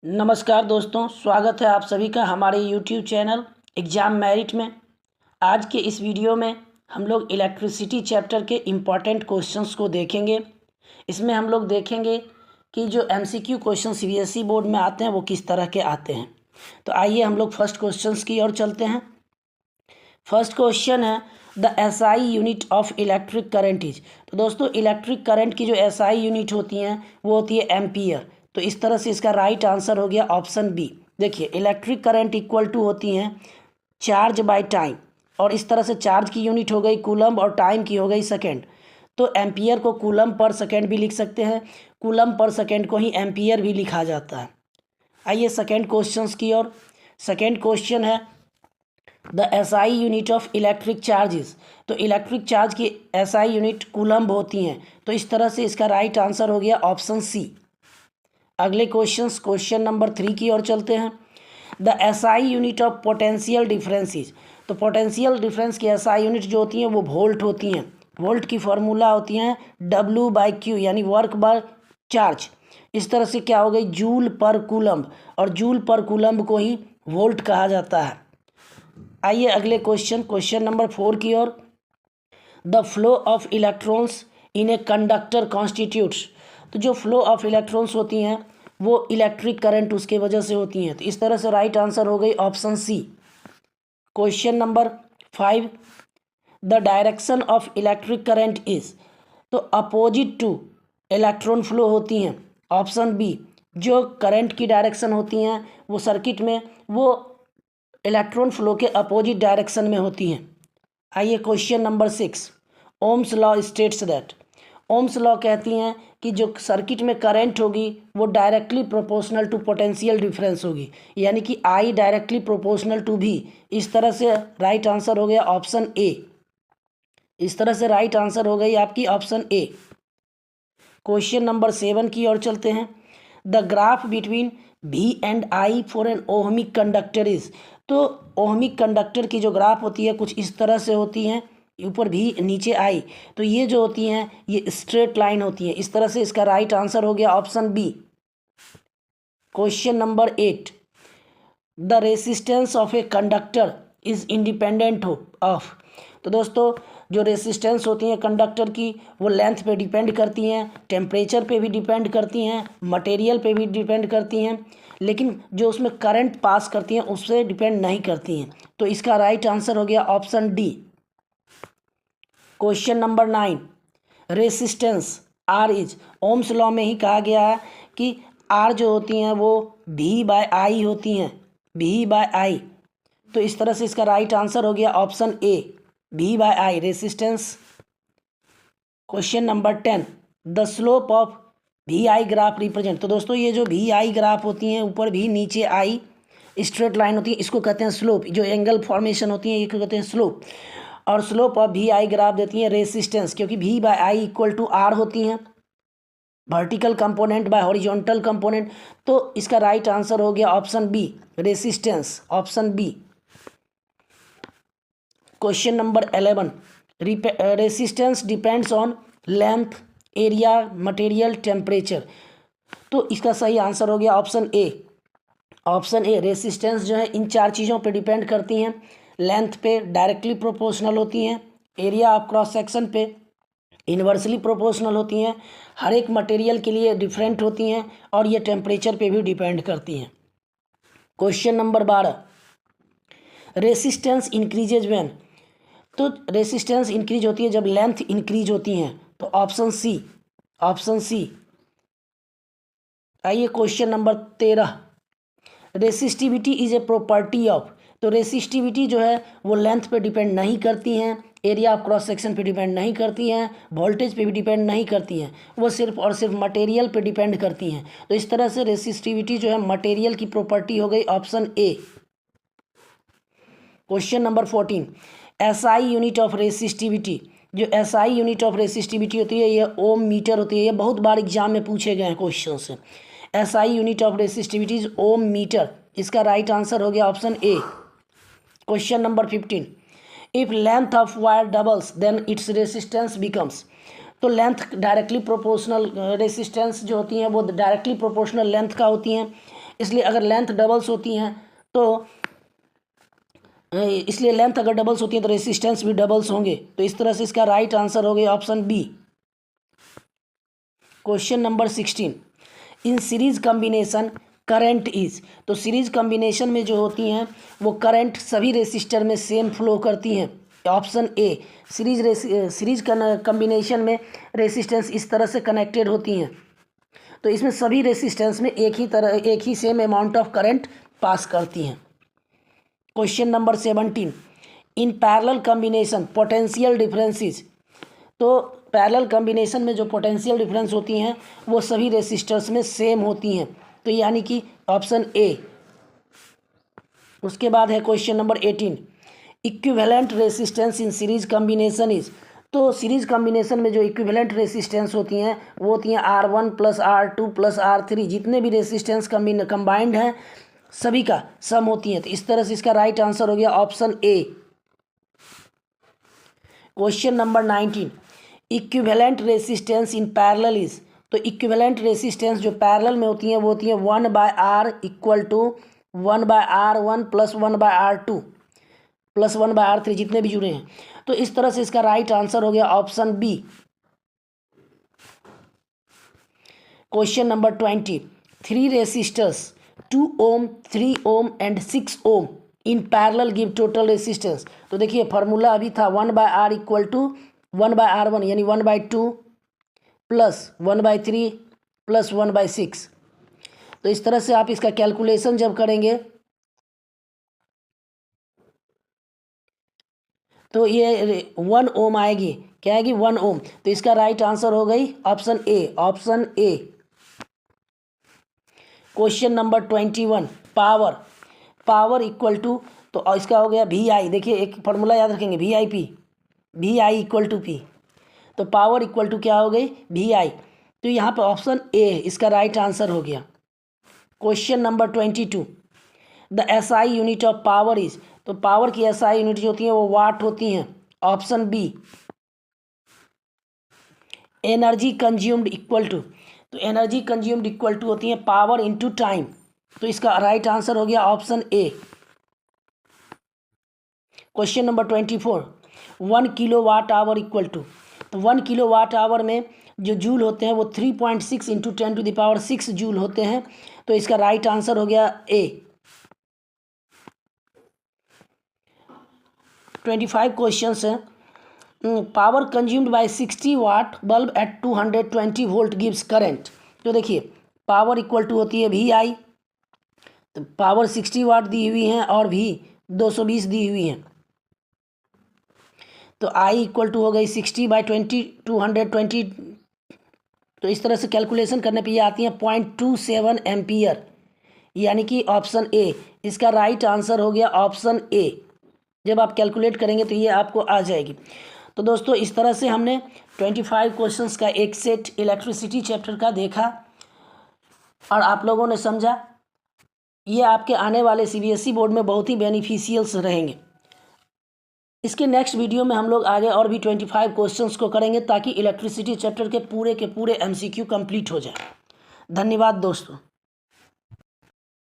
नमस्कार दोस्तों, स्वागत है आप सभी का हमारे YouTube चैनल एग्ज़ाम मेरिट में। आज के इस वीडियो में हम लोग इलेक्ट्रिसिटी चैप्टर के इम्पॉर्टेंट क्वेश्चंस को देखेंगे। इसमें हम लोग देखेंगे कि जो MCQ क्वेश्चन CBSE बोर्ड में आते हैं वो किस तरह के आते हैं। तो आइए हम लोग फर्स्ट क्वेश्चंस की ओर चलते हैं। फर्स्ट क्वेश्चन है the SI unit of electric current is. तो दोस्तों इलेक्ट्रिक करंट की जो SI यूनिट होती हैं वो होती है एम्पियर। तो इस तरह से इसका राइट आंसर हो गया ऑप्शन बी। देखिए इलेक्ट्रिक करंट इक्वल टू होती हैं चार्ज बाय टाइम, और इस तरह से चार्ज की यूनिट हो गई कूलम और टाइम की हो गई सेकेंड। तो एम्पियर को कूलम पर सेकेंड भी लिख सकते हैं, कूलम पर सेकेंड को ही एम्पियर भी लिखा जाता है। आइए सेकेंड क्वेश्चन की ओर। सेकेंड क्वेश्चन है the SI unit of electric charges. तो इलेक्ट्रिक चार्ज की SI यूनिट कूलम्ब होती हैं। तो इस तरह से इसका राइट आंसर हो गया ऑप्शन सी। अगले क्वेश्चन नंबर 3 की ओर चलते हैं। The SI unit of potential differences. तो पोटेंशियल डिफरेंस की SI यूनिट जो होती हैं वो वोल्ट होती हैं। वोल्ट की फार्मूला होती हैं W/Q यानी वर्क बाय चार्ज। इस तरह से क्या हो गई जूल पर कूलम्ब, और जूल पर कूलम्ब को ही वोल्ट कहा जाता है। आइए अगले क्वेश्चन नंबर 4 की ओर। The flow of electrons in a conductor constitutes. तो जो फ्लो ऑफ इलेक्ट्रॉन्स होती हैं वो इलेक्ट्रिक करंट उसके वजह से होती हैं। तो इस तरह से राइट आंसर हो गई option C. Question number 5 the direction of electric current is. तो अपोजिट टू इलेक्ट्रॉन फ्लो होती हैं। Option B. जो करंट की डायरेक्शन होती हैं वो सर्किट में वो इलेक्ट्रॉन फ्लो के अपोजिट डायरेक्शन में होती हैं। आइए question number 6 Ohm's law states that. Ohm's law कहती हैं कि जो सर्किट में करंट होगी वो directly proportional to potential difference होगी, यानी कि I directly proportional to V। इस तरह से राइट आंसर हो गया ऑप्शन ए। इस तरह से राइट आंसर हो गई आपकी ऑप्शन ए। क्वेश्चन नंबर 7 की ओर चलते हैं। The graph between V and I for an ohmic conductor is. तो ओहमिक कंडक्टर की जो ग्राफ होती है कुछ इस तरह से होती हैं, ऊपर भी नीचे I। तो ये जो होती हैं ये स्ट्रेट लाइन होती है। इस तरह से इसका राइट आंसर हो गया option B. Question number 8 the resistance of a conductor is independent of. तो दोस्तों जो रेसिस्टेंस होती हैं कंडक्टर की वो लेंथ पे डिपेंड करती हैं, टेम्परेचर पे भी डिपेंड करती हैं, मटेरियल पे भी डिपेंड करती हैं, लेकिन जो उसमें करंट पास करती हैं उससे डिपेंड नहीं करती हैं। तो इसका राइट आंसर हो गया option D. Question number 9 resistance R is. Ohm's law में ही कहा गया है कि आर जो होती हैं वो V/I होती हैं, V/I। तो इस तरह से इसका राइट आंसर हो गया option A V/I resistance. Question number 10 the slope of VI graph represent. तो दोस्तों ये जो VI ग्राफ होती हैं ऊपर भी नीचे I स्ट्रेट लाइन होती है, इसको कहते हैं स्लोप। जो एंगल फॉर्मेशन होती है ये कहते हैं स्लोप। और स्लोप ऑफ VI ग्राफ देती है रेसिस्टेंस, क्योंकि V/I इक्वल टू R होती हैं, vertical component by horizontal component. तो इसका राइट आंसर हो गया option B resistance, option B. Question number 11 resistance depends on length, area, material, temperature. तो इसका सही आंसर हो गया option A. Option A resistance जो है इन 4 चीज़ों पे डिपेंड करती हैं। लेंथ पे डायरेक्टली प्रोपोर्शनल होती हैं, एरिया ऑफ क्रॉस सेक्शन पे इन्वर्सली प्रोपोर्शनल होती हैं, हर एक मटेरियल के लिए डिफरेंट होती हैं, और ये टेम्परेचर पे भी डिपेंड करती हैं। Question number 12 resistance increases when. तो रेसिस्टेंस इंक्रीज होती है जब लेंथ इंक्रीज होती हैं। तो ऑप्शन सी, ऑप्शन सी। आइए question number 13 resistivity is a property of. तो रेसिस्टिविटी जो है वो लेंथ पे डिपेंड नहीं करती हैं, एरिया ऑफ क्रॉस सेक्शन पे डिपेंड नहीं करती हैं, वोल्टेज पे भी डिपेंड नहीं करती हैं, वो सिर्फ और सिर्फ मटेरियल पे डिपेंड करती हैं। तो इस तरह से रेसिस्टिविटी जो है मटेरियल की प्रॉपर्टी हो गई, option A. Question number 14 SI unit of resistivity. जो SI यूनिट ऑफ रेसिस्टिविटी होती है ये ओम मीटर होती है। ये बहुत बार एग्जाम में पूछे गए हैं क्वेश्चन से। SI unit of resistivity is ohm metre. इसका राइट आंसर हो गया option A. Question number 15 if length of wire doubles then its resistance becomes. तो लेंथ डायरेक्टली प्रोपोर्शनल रेसिस्टेंस जो होती हैं वो डायरेक्टली प्रोपोर्शनल लेंथ का होती हैं। इसलिए अगर लेंथ डबल्स होती हैं तो इसलिए लेंथ अगर डबल्स होती है तो रेसिस्टेंस भी डबल्स होंगे। तो इस तरह से इसका राइट आंसर हो गया option B. Question number 16, in series combination current is. तो सीरीज कॉम्बिनेशन में जो होती हैं वो करंट सभी रेसिस्टर में सेम फ्लो करती हैं। ऑप्शन ए, सीरीज कॉम्बिनेशन में रेसिस्टेंस इस तरह से कनेक्टेड होती हैं, तो इसमें सभी रेसिस्टेंस में एक ही same amount of current pass करती हैं। Question number 17, in parallel combination potential differences. तो पैरेलल कॉम्बिनेशन में जो पोटेंशियल डिफरेंस होती हैं वो सभी रेसिस्टर्स में सेम होती हैं, तो यानी कि ऑप्शन ए। उसके बाद है question number 18, equivalent resistance in series combination is. तो सीरीज कॉम्बिनेशन में जो इक्विवेलेंट रेसिस्टेंस होती हैं वो होती हैं R1 + R2 + R3, जितने भी रेसिस्टेंस कंबाइंड हैं सभी का सम होती हैं। तो इस तरह से इसका राइट आंसर हो गया option A. Question number 19, equivalent resistance in parallel is. तो इक्विवेलेंट रेसिस्टेंस जो पैरेलल में होती हैं वो होती हैं 1/R = 1/R1 + 1/R2 + 1/R3, जितने भी जुड़े हैं। तो इस तरह से इसका राइट आंसर हो गया option B. Question number 20, 3 resistors 2 ohm 3 ohm and 6 ohm in parallel give total resistance. तो देखिए फार्मूला अभी था 1/R = 1/R1 यानी 1/2 + 1/3 + 1/6। तो इस तरह से आप इसका कैलकुलेशन जब करेंगे तो ये 1 ओम आएगी। क्या आएगी? 1 ओम। तो इसका राइट आंसर हो गई option A, option A. Question number 21, power equal to. तो इसका हो गया VI। देखिए एक फार्मूला याद रखेंगे, VIP, VI = P। तो पावर इक्वल टू क्या हो गई? VI। तो यहाँ पर ऑप्शन ए इसका राइट आंसर हो गया। Question number 22, the SI unit of power is. तो पावर की SI यूनिट जो होती है वो वाट होती हैं। Option B. Energy consumed equal to. तो एनर्जी कंज्यूम्ड इक्वल टू होती है पावर इनटू टाइम। तो इसका राइट आंसर हो गया option A. Question number 24, 1 kWh equal to. तो 1 kWh में जो जूल होते हैं वो 3.6 × 10⁶ जूल होते हैं। तो इसका राइट आंसर हो गया ए। 25 क्वेश्चन हैं। Power consumed by 60 watt bulb at 220 volt gives current. तो देखिए पावर इक्वल टू होती है VI। तो पावर 60 वाट दी हुई है और भी 220 दी हुई है। तो I = हो गई 60/20 220। तो इस तरह से कैलकुलेशन करने पे ये आती है 0.27 एम्पियर, यानी कि ऑप्शन ए। इसका राइट आंसर हो गया ऑप्शन ए। जब आप कैलकुलेट करेंगे तो ये आपको आ जाएगी। तो दोस्तों इस तरह से हमने 25 क्वेश्चंस का एक सेट इलेक्ट्रिसिटी चैप्टर का देखा और आप लोगों ने समझा। ये आपके आने वाले CBSE बोर्ड में बहुत ही बेनिफिशियल्स रहेंगे। इसके नेक्स्ट वीडियो में हम लोग आगे और भी 25 क्वेश्चंस को करेंगे ताकि इलेक्ट्रिसिटी चैप्टर के पूरे MCQ कंप्लीट हो जाए। धन्यवाद दोस्तों।